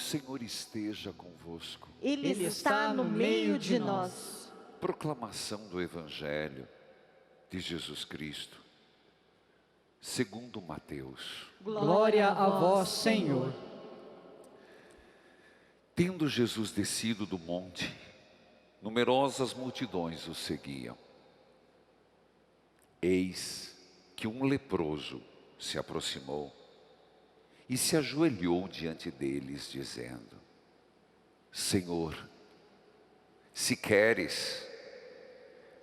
Senhor esteja convosco. Ele está no meio de nós. Proclamação do Evangelho de Jesus Cristo, segundo Mateus. Glória a vós, Senhor. Tendo Jesus descido do monte, numerosas multidões o seguiam. Eis que um leproso se aproximou e se ajoelhou diante deles, dizendo: Senhor, se queres,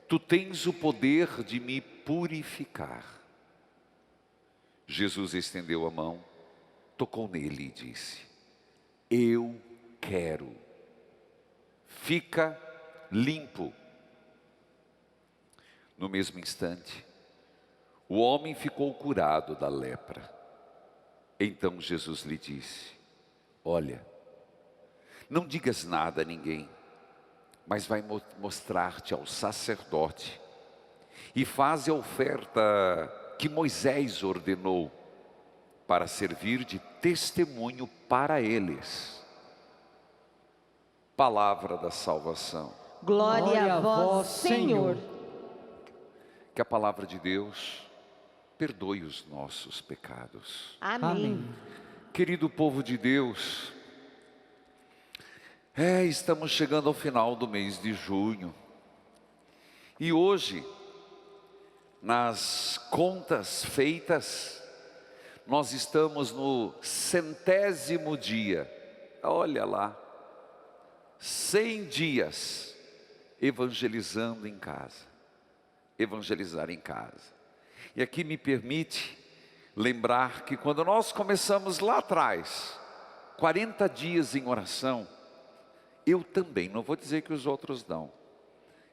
tu tens o poder de me purificar. Jesus estendeu a mão, tocou nele e disse: Eu quero, fica limpo. No mesmo instante, o homem ficou curado da lepra. Então Jesus lhe disse: Olha, não digas nada a ninguém, mas vai mostrar-te ao sacerdote e faze a oferta que Moisés ordenou para servir de testemunho para eles. Palavra da salvação. Glória a vós, Senhor. Que a palavra de Deus perdoe os nossos pecados. Amém. Querido povo de Deus, estamos chegando ao final do mês de junho. E hoje, nas contas feitas, nós estamos no 100º dia. Olha lá, 100 dias evangelizando em casa. Evangelizar em casa. E aqui me permite lembrar que quando nós começamos lá atrás, 40 dias em oração, eu também, não vou dizer que os outros não.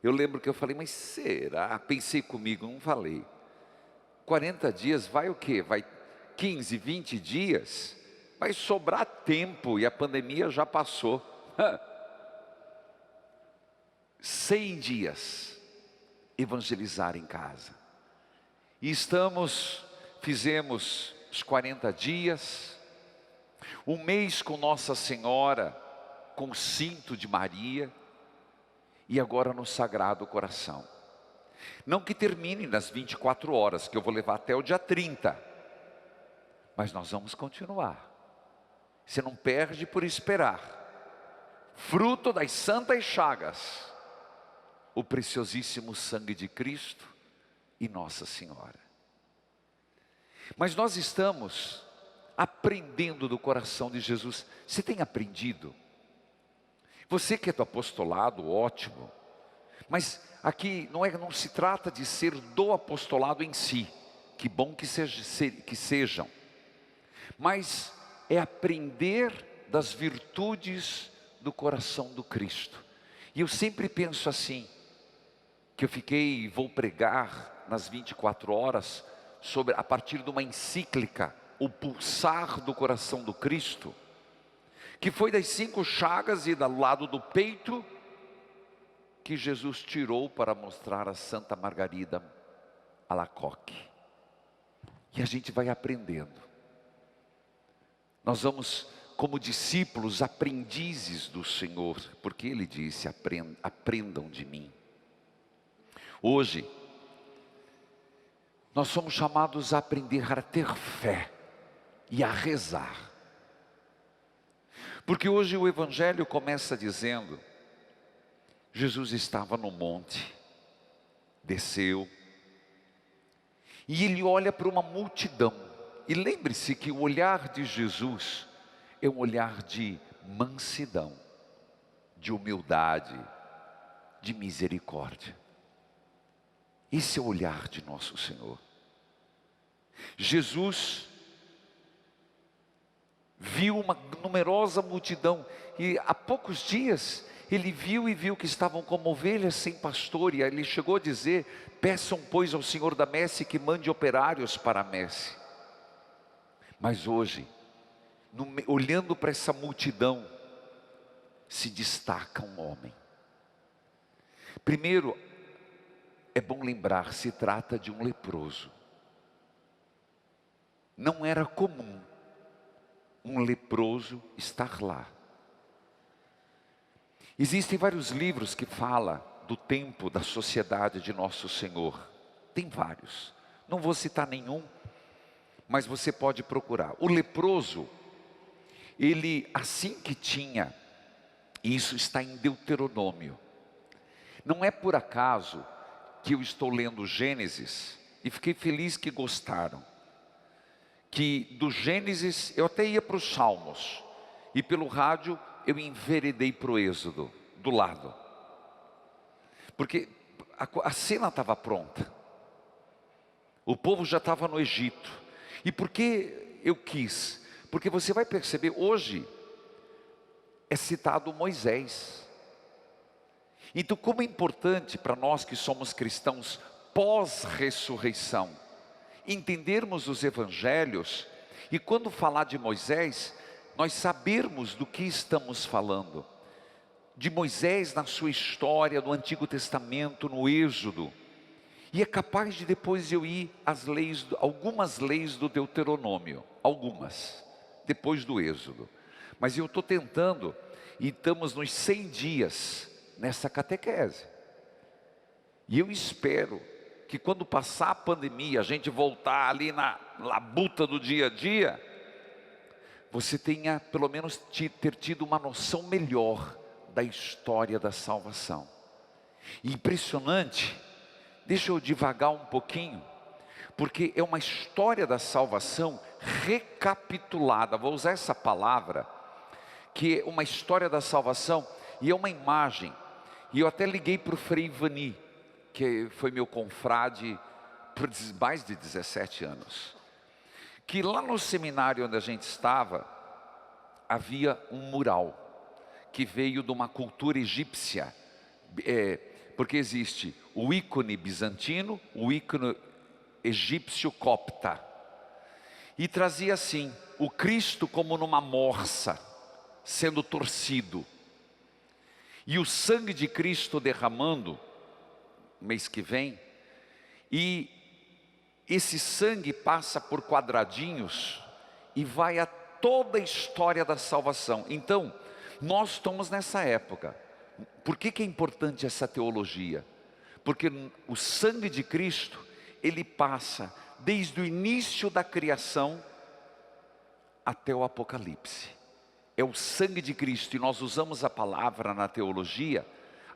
Eu lembro que eu falei, mas será? Pensei comigo, não falei. 40 dias vai o quê? Vai 15, 20 dias? Vai sobrar tempo e a pandemia já passou. 100 dias evangelizar em casa. E fizemos os 40 dias, um mês com Nossa Senhora, com o cinto de Maria, e agora no Sagrado Coração. Não que termine nas 24 horas, que eu vou levar até o dia 30, mas nós vamos continuar. Você não perde por esperar. Fruto das santas chagas, o preciosíssimo sangue de Cristo e Nossa Senhora. Mas nós estamos aprendendo do coração de Jesus. Você tem aprendido? Você que é do apostolado, ótimo. Mas aqui não se trata de ser do apostolado em si. Que bom que sejam. Mas é aprender das virtudes do coração do Cristo. E eu sempre penso assim, que vou pregar nas 24 horas, a partir de uma encíclica, o pulsar do coração do Cristo, que foi das 5 chagas e do lado do peito, que Jesus tirou para mostrar a Santa Margarida Alacoque. E a gente vai aprendendo. Nós vamos, como discípulos, aprendizes do Senhor, porque Ele disse, aprendam de mim. Hoje, nós somos chamados a aprender a ter fé e a rezar. Porque hoje o Evangelho começa dizendo, Jesus estava no monte, desceu, e Ele olha para uma multidão. E lembre-se que o olhar de Jesus é um olhar de mansidão, de humildade, de misericórdia. Esse é o olhar de nosso Senhor. Jesus viu uma numerosa multidão e há poucos dias ele viu que estavam como ovelhas sem pastor, e ele chegou a dizer: peçam pois ao Senhor da messe que mande operários para a messe. Mas hoje, olhando para essa multidão, se destaca um homem. Primeiro, é bom lembrar, se trata de um leproso. Não era comum um leproso estar lá. Existem vários livros que falam do tempo da sociedade de Nosso Senhor. Tem vários. Não vou citar nenhum, mas você pode procurar. O leproso, ele assim que tinha, e isso está em Deuteronômio. Não é por acaso que eu estou lendo Gênesis, e fiquei feliz que gostaram. Que do Gênesis, eu até ia para os Salmos, e pelo rádio eu enveredei para o Êxodo, do lado. Porque a cena estava pronta. O povo já estava no Egito. E por que eu quis? Porque você vai perceber, hoje é citado Moisés. Então, como é importante para nós que somos cristãos pós-ressurreição, entendermos os evangelhos, e quando falar de Moisés, nós sabermos do que estamos falando. De Moisés na sua história, no Antigo Testamento, no Êxodo. E é capaz de depois eu ir às leis, algumas leis do Deuteronômio, algumas, depois do Êxodo. Mas eu estou tentando, e estamos nos 100 dias nessa catequese. E eu espero que quando passar a pandemia, a gente voltar ali na labuta do dia a dia, você tenha pelo menos ter tido uma noção melhor da história da salvação. E impressionante, deixa eu divagar um pouquinho, porque é uma história da salvação recapitulada, vou usar essa palavra, que é uma história da salvação, e é uma imagem, e eu até liguei para o Frei Ivani, que foi meu confrade por mais de 17 anos, que lá no seminário onde a gente estava, havia um mural, que veio de uma cultura egípcia, porque existe o ícone bizantino, o ícone egípcio copta, e trazia assim, o Cristo como numa morsa, sendo torcido, e o sangue de Cristo derramando, mês que vem, e esse sangue passa por quadradinhos, e vai a toda a história da salvação. Então, nós estamos nessa época. Por que é importante essa teologia? Porque o sangue de Cristo, ele passa desde o início da criação até o Apocalipse. É o sangue de Cristo, e nós usamos a palavra na teologia,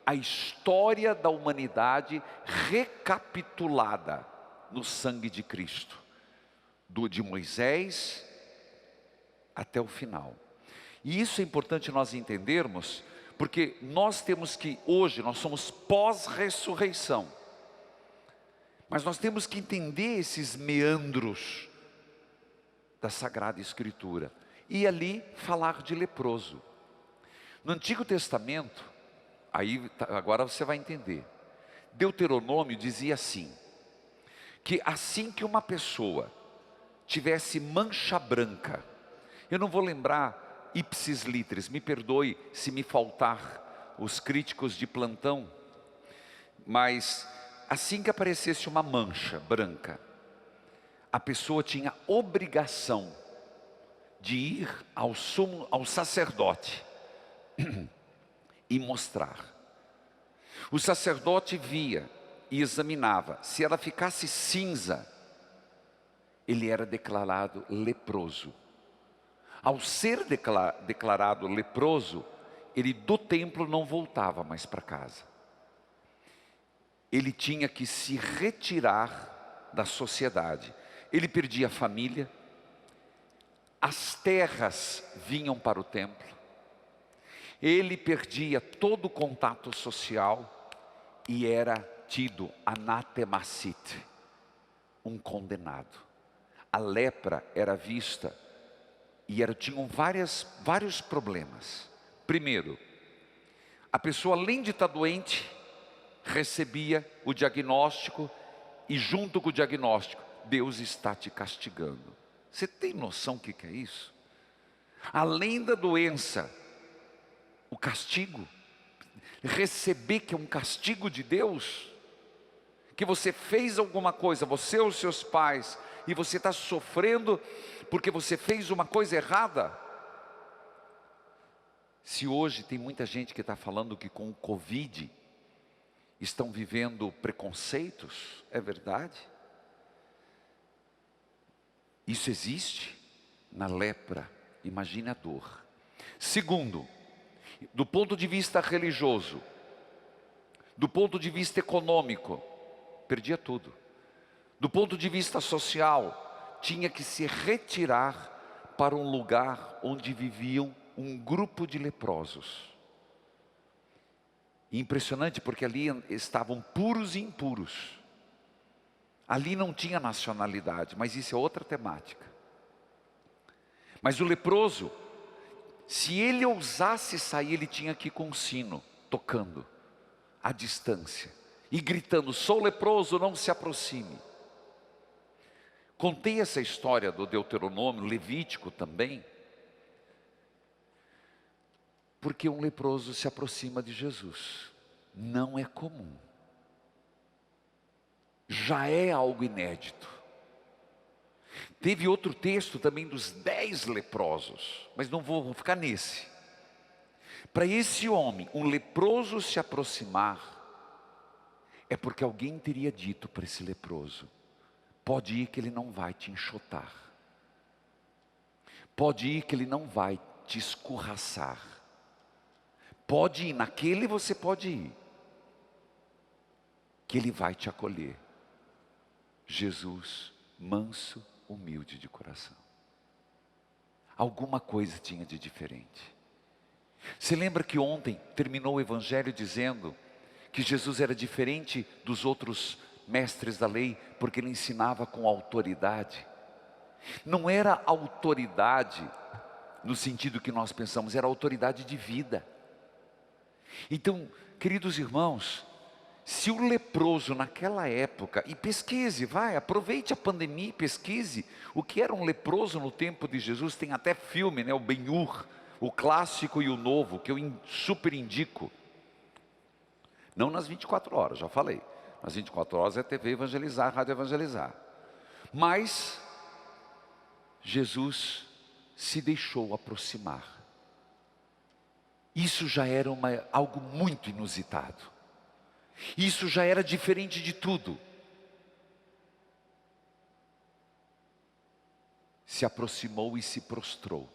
a história da humanidade recapitulada no sangue de Cristo, de Moisés até o final. E isso é importante nós entendermos, porque nós temos que, hoje, nós somos pós-ressurreição, mas nós temos que entender esses meandros da Sagrada Escritura, e ali falar de leproso. No Antigo Testamento, aí agora você vai entender, Deuteronômio dizia assim, que assim que uma pessoa tivesse mancha branca, eu não vou lembrar ipsis litteris, me perdoe se me faltar os críticos de plantão, mas assim que aparecesse uma mancha branca, a pessoa tinha obrigação de ir ao sacerdote e mostrar. O sacerdote via e examinava, se ela ficasse cinza, ele era declarado leproso. Ao ser declarado leproso, ele do templo não voltava mais para casa. Ele tinha que se retirar da sociedade. Ele perdia a família, as terras vinham para o templo, ele perdia todo o contato social e era tido anatemacite, um condenado. A lepra era vista e tinham vários problemas. Primeiro, a pessoa além de estar doente, recebia o diagnóstico e junto com o diagnóstico, Deus está te castigando. Você tem noção do que é isso? Além da doença, o castigo, receber que é um castigo de Deus, que você fez alguma coisa, você ou seus pais, e você está sofrendo porque você fez uma coisa errada. Se hoje tem muita gente que está falando que com o Covid estão vivendo preconceitos, é verdade? Isso existe na lepra, imagine a dor. Segundo, do ponto de vista religioso, do ponto de vista econômico, perdia tudo. Do ponto de vista social, tinha que se retirar para um lugar onde viviam um grupo de leprosos. Impressionante, porque ali estavam puros e impuros. Ali não tinha nacionalidade, mas isso é outra temática. Mas o leproso, se ele ousasse sair, ele tinha que ir com um sino, tocando, à distância, e gritando: sou leproso, não se aproxime. Contei essa história do Deuteronômio, Levítico também, porque um leproso se aproxima de Jesus. Não é comum. Já é algo inédito. Teve outro texto também dos 10 leprosos, mas não vou ficar nesse. Para esse homem, um leproso se aproximar, é porque alguém teria dito para esse leproso: pode ir que ele não vai te enxotar. Pode ir que ele não vai te escorraçar. Pode ir, naquele você pode ir, que ele vai te acolher. Jesus, manso, humilde de coração. Alguma coisa tinha de diferente. Você lembra que ontem terminou o evangelho dizendo que Jesus era diferente dos outros mestres da lei, porque ele ensinava com autoridade? Não era autoridade no sentido que nós pensamos, era autoridade de vida. Então, queridos irmãos, se o leproso naquela época, e pesquise, aproveite a pandemia e pesquise o que era um leproso no tempo de Jesus. Tem até filme, né, o Ben-Hur, o clássico e o novo, que eu super indico. Não nas 24 horas, já falei. Nas 24 horas é TV evangelizar, rádio evangelizar. Mas Jesus se deixou aproximar. Isso já era algo muito inusitado. Isso já era diferente de tudo. Se aproximou e se prostrou.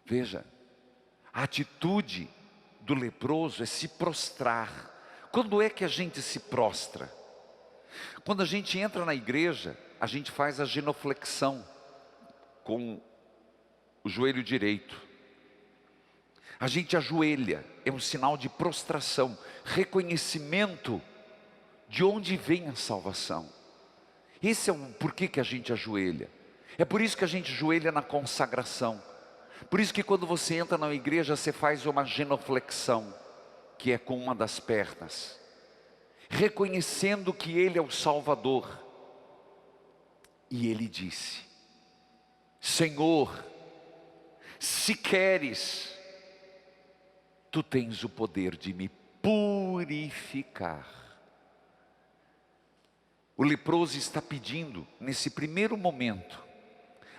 Veja, a atitude do leproso é se prostrar. Quando é que a gente se prostra? Quando a gente entra na igreja, a gente faz a genuflexão com o joelho direito. A gente ajoelha, é um sinal de prostração, reconhecimento de onde vem a salvação. Esse é o porquê que a gente ajoelha. É por isso que a gente ajoelha na consagração. Por isso que quando você entra na igreja, você faz uma genuflexão, que é com uma das pernas, reconhecendo que Ele é o Salvador. E Ele disse: Senhor, se queres, Tu tens o poder de me purificar. O leproso está pedindo, nesse primeiro momento,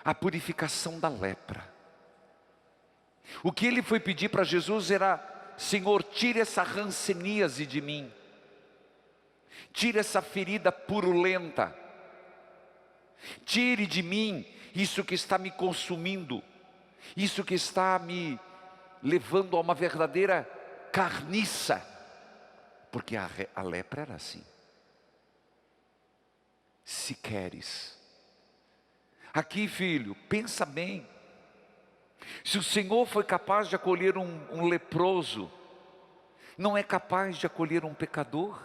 a purificação da lepra. O que ele foi pedir para Jesus era: Senhor, tire essa ranceníase de mim. Tire essa ferida purulenta. Tire de mim isso que está me consumindo. Isso que está me levando a uma verdadeira carniça. Porque a lepra era assim. Se queres. Aqui, filho, pensa bem. Se o Senhor foi capaz de acolher um leproso, não é capaz de acolher um pecador?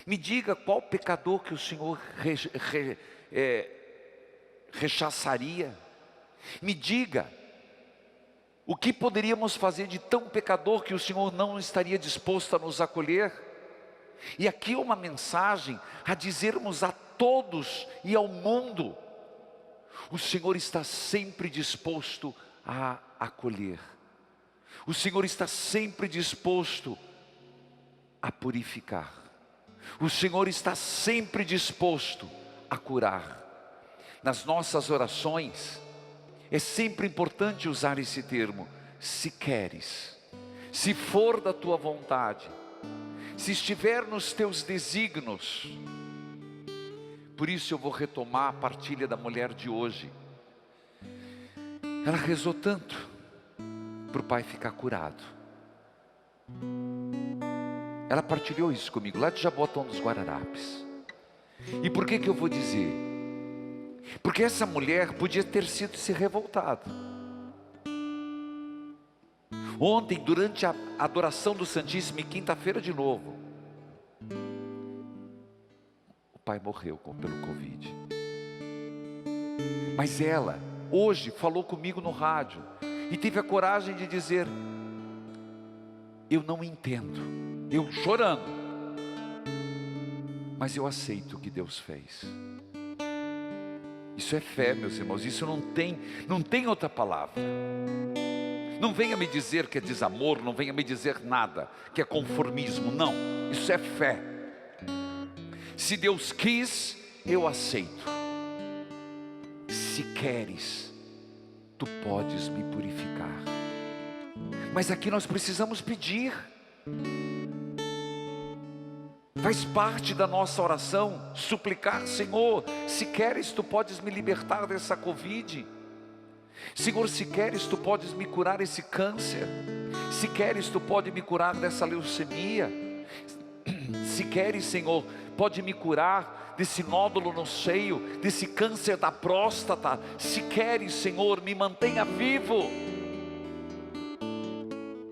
Me diga qual pecador que o Senhor rechaçaria. Me diga o que poderíamos fazer de tão pecador que o Senhor não estaria disposto a nos acolher. E aqui é uma mensagem a dizermos a todos e ao mundo: o Senhor está sempre disposto a acolher. O Senhor está sempre disposto a purificar. O Senhor está sempre disposto a curar. Nas nossas orações, É sempre importante usar esse termo, se queres, se for da tua vontade, se estiver nos teus desígnios. Por isso eu vou retomar a partilha da mulher de hoje. Ela rezou tanto para o pai ficar curado. Ela partilhou isso comigo, lá de Jabotão dos Guararapes. E por que eu vou dizer? Porque essa mulher podia ter sido se revoltado. Ontem, durante a adoração do Santíssimo, e quinta-feira de novo, o pai morreu pelo Covid. Mas ela, hoje, falou comigo no rádio, e teve a coragem de dizer: eu não entendo, eu chorando, mas eu aceito o que Deus fez. Isso é fé, meus irmãos, isso não tem outra palavra. Não venha me dizer que é desamor, não venha me dizer nada, que é conformismo, não, isso é fé. Se Deus quis, eu aceito. Se queres, tu podes me purificar. Mas aqui nós precisamos pedir. Faz parte da nossa oração suplicar: Senhor, se queres, tu podes me libertar dessa Covid. Senhor, se queres, tu podes me curar esse câncer. Se queres, tu pode me curar dessa leucemia. Se queres, Senhor, pode me curar desse nódulo no seio, desse câncer da próstata. Se queres, Senhor, me mantenha vivo.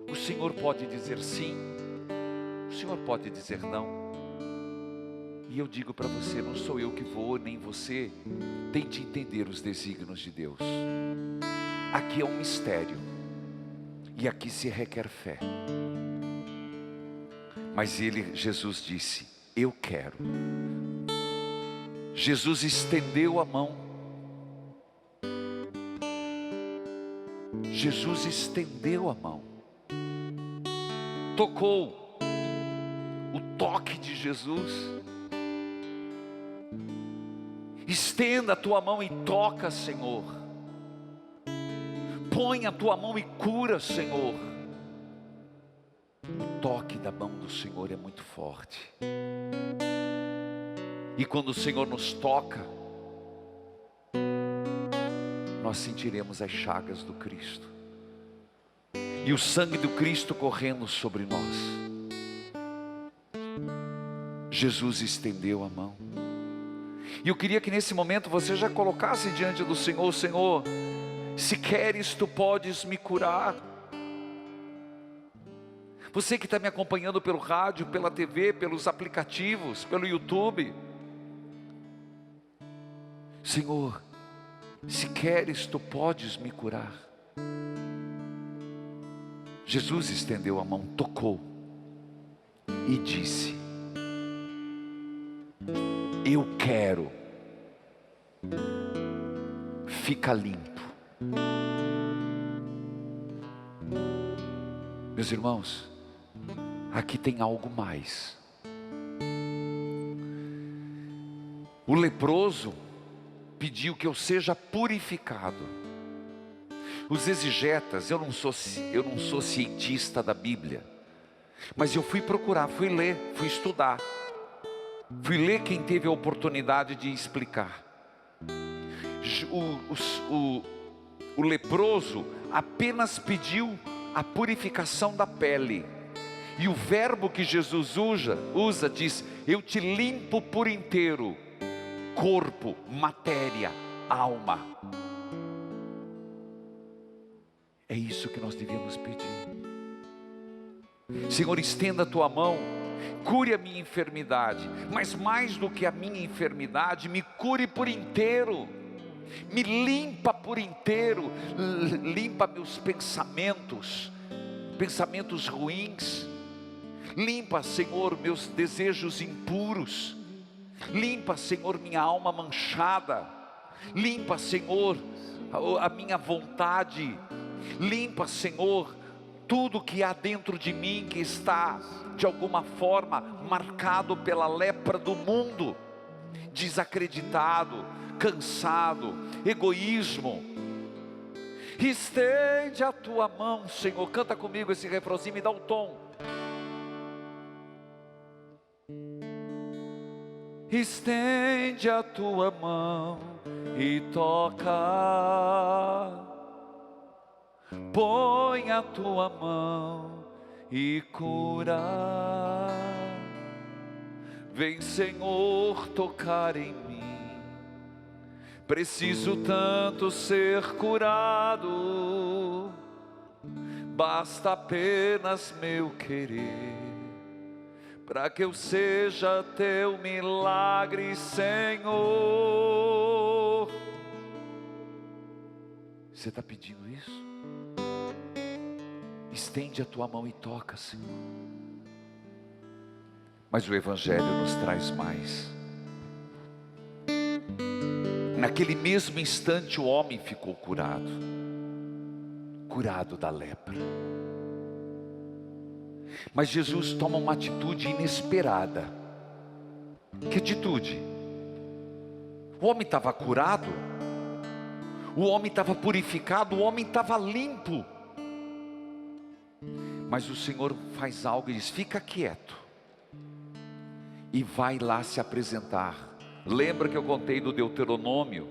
O Senhor pode dizer sim, o Senhor pode dizer não. E eu digo para você, não sou eu que vou, nem você. Tente entender os desígnios de Deus. Aqui é um mistério, e aqui se requer fé. Mas Jesus disse: eu quero. Jesus estendeu a mão. Jesus estendeu a mão. Tocou. O toque de Jesus. Estenda a tua mão e toca, Senhor. Põe a tua mão e cura, Senhor. O toque da mão do Senhor é muito forte. E quando o Senhor nos toca, nós sentiremos as chagas do Cristo. E o sangue do Cristo correndo sobre nós. Jesus estendeu a mão. E eu queria que nesse momento você já colocasse diante do Senhor: Senhor, se queres, tu podes me curar. Você que está me acompanhando pelo rádio, pela TV, pelos aplicativos, pelo YouTube. Senhor, se queres, tu podes me curar. Jesus estendeu a mão, tocou e disse: eu quero. Fica limpo. Meus irmãos, aqui tem algo mais. O leproso pediu que eu seja purificado. Os exegetas, eu não sou cientista da Bíblia, mas eu fui procurar, fui ler, fui estudar. Fui ler quem teve a oportunidade de explicar. O leproso apenas pediu a purificação da pele. E o verbo que Jesus usa diz: eu te limpo por inteiro. Corpo, matéria, alma. É isso que nós devíamos pedir. Senhor, estenda a tua mão, cure a minha enfermidade, mas mais do que a minha enfermidade, me cure por inteiro, me limpa por inteiro, limpa meus pensamentos ruins, limpa, Senhor, meus desejos impuros, limpa, Senhor, minha alma manchada, limpa, Senhor, a minha vontade, limpa, Senhor, tudo que há dentro de mim que está de alguma forma marcado pela lepra do mundo, desacreditado, cansado, egoísmo. Estende a tua mão, Senhor. Canta comigo esse refrãozinho, me dá um tom. Estende a tua mão e toca. Põe a tua mão e cura. Vem, Senhor, tocar em mim. Preciso tanto ser curado. Basta apenas meu querer, para que eu seja teu milagre, Senhor. Você está pedindo isso? Estende a tua mão e toca, Senhor. Mas o Evangelho nos traz mais. Naquele mesmo instante o homem ficou curado. Curado da lepra. Mas Jesus toma uma atitude inesperada. Que atitude? O homem estava curado, o homem estava purificado, o homem estava limpo. Mas o Senhor faz algo e diz: fica quieto. E vai lá se apresentar. Lembra que eu contei do Deuteronômio,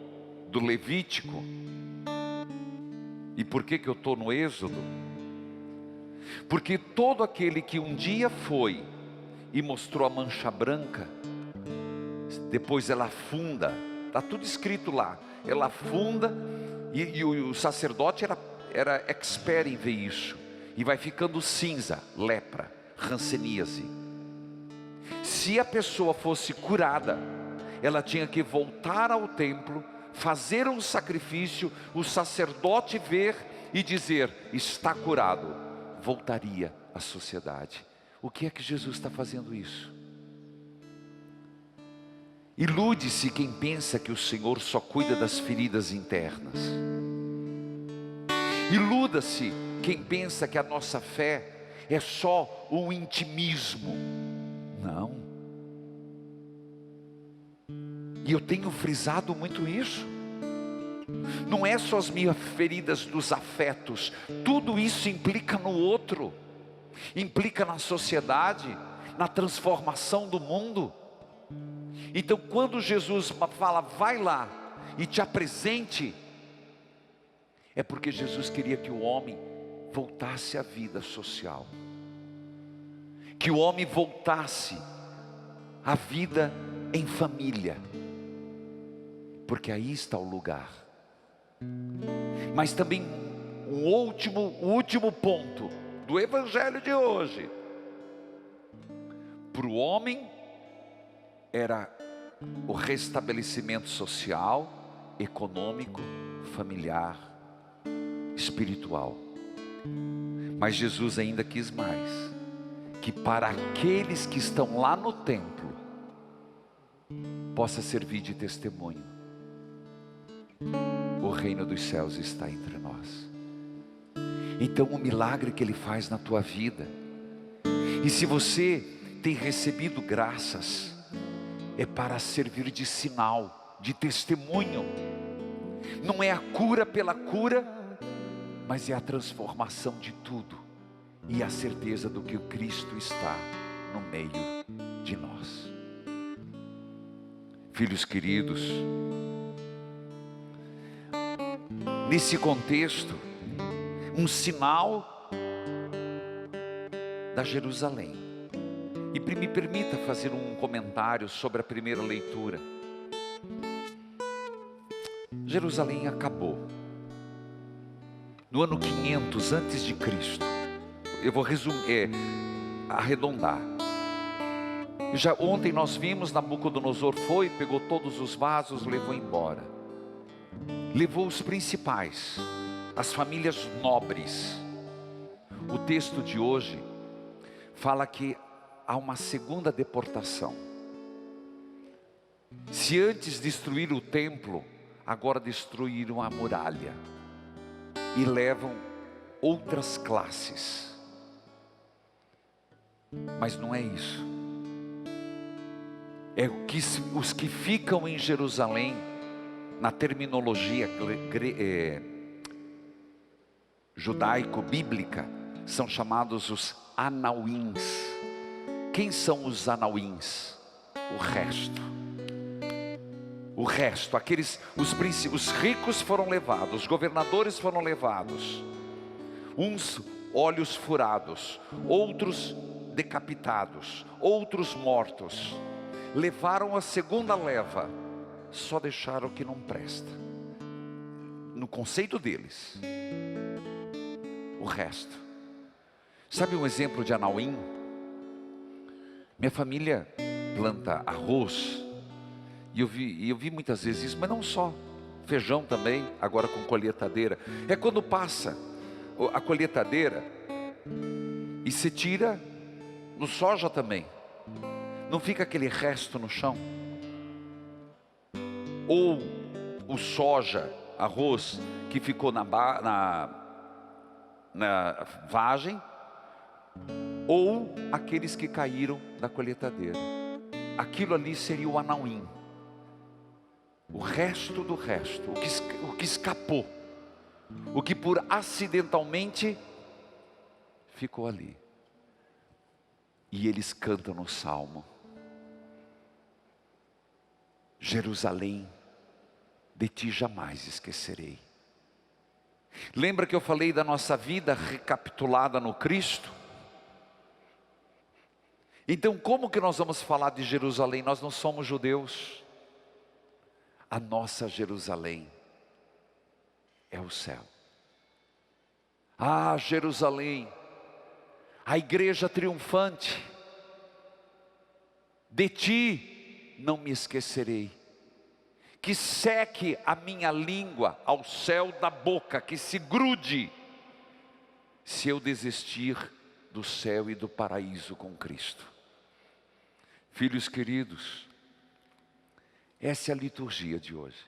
do Levítico? E por que eu estou no Êxodo? Porque todo aquele que um dia foi e mostrou a mancha branca, depois ela afunda, está tudo escrito lá, ela afunda, e o sacerdote era expert em ver isso, e vai ficando cinza, lepra, hanseníase. Se a pessoa fosse curada, ela tinha que voltar ao templo, fazer um sacrifício, o sacerdote ver e dizer: está curado. Voltaria à sociedade. O que é que Jesus está fazendo isso? Ilude-se quem pensa que o Senhor só cuida das feridas internas. Iluda-se quem pensa que a nossa fé é só um intimismo. Não. E eu tenho frisado muito isso. Não é só as minhas feridas dos afetos. Tudo isso implica no outro. Implica na sociedade, na transformação do mundo. Então quando Jesus fala: vai lá e te apresente, é porque Jesus queria que o homem voltasse à vida social. Que o homem voltasse à vida em família. Porque aí está o lugar. Mas também o último ponto do Evangelho de hoje. Para o homem era o restabelecimento social, econômico, familiar, espiritual. Mas Jesus ainda quis mais. Que para aqueles que estão lá no templo, possa servir de testemunho. O reino dos céus está entre nós. Então o milagre que Ele faz na tua vida, e se você tem recebido graças, é para servir de sinal, de testemunho. Não é a cura pela cura, mas é a transformação de tudo, e a certeza do que o Cristo está no meio de nós. Filhos queridos, nesse contexto, um sinal da Jerusalém. E me permita fazer um comentário sobre a primeira leitura. Jerusalém acabou. No ano 500 antes de Cristo. Eu vou arredondar. Já ontem nós vimos, Nabucodonosor foi, pegou todos os vasos, levou embora. Levou os principais, as famílias nobres. O texto de hoje fala que há uma segunda deportação. Se antes destruíram o templo, agora destruíram a muralha e levam outras classes. Mas não é isso. É que os que ficam em Jerusalém, na terminologia judaico-bíblica, são chamados os anauins. Quem são os anauins? O resto. O resto, os ricos foram levados, os governadores foram levados. Uns olhos furados, outros decapitados, outros mortos. Levaram a segunda leva, só deixaram o que não presta. No conceito deles, o resto. Sabe um exemplo de anauim? Minha família planta arroz, e eu vi muitas vezes isso, mas não só. Feijão também, agora com colheitadeira. É quando passa a colheitadeira e se tira no soja também. Não fica aquele resto no chão. Ou o soja, arroz, que ficou na vagem, ou aqueles que caíram da colheitadeira. Aquilo ali seria o anauim. O resto do resto, o que escapou, o que por acidentalmente ficou ali. E eles cantam no Salmo: Jerusalém, de ti jamais esquecerei. Lembra que eu falei da nossa vida recapitulada no Cristo? Então como que nós vamos falar de Jerusalém? Nós não somos judeus. A nossa Jerusalém é o céu. Ah, Jerusalém, a igreja triunfante, de ti não me esquecerei. Que seque a minha língua ao céu da boca, que se grude, se eu desistir do céu e do paraíso com Cristo. Filhos queridos, essa é a liturgia de hoje.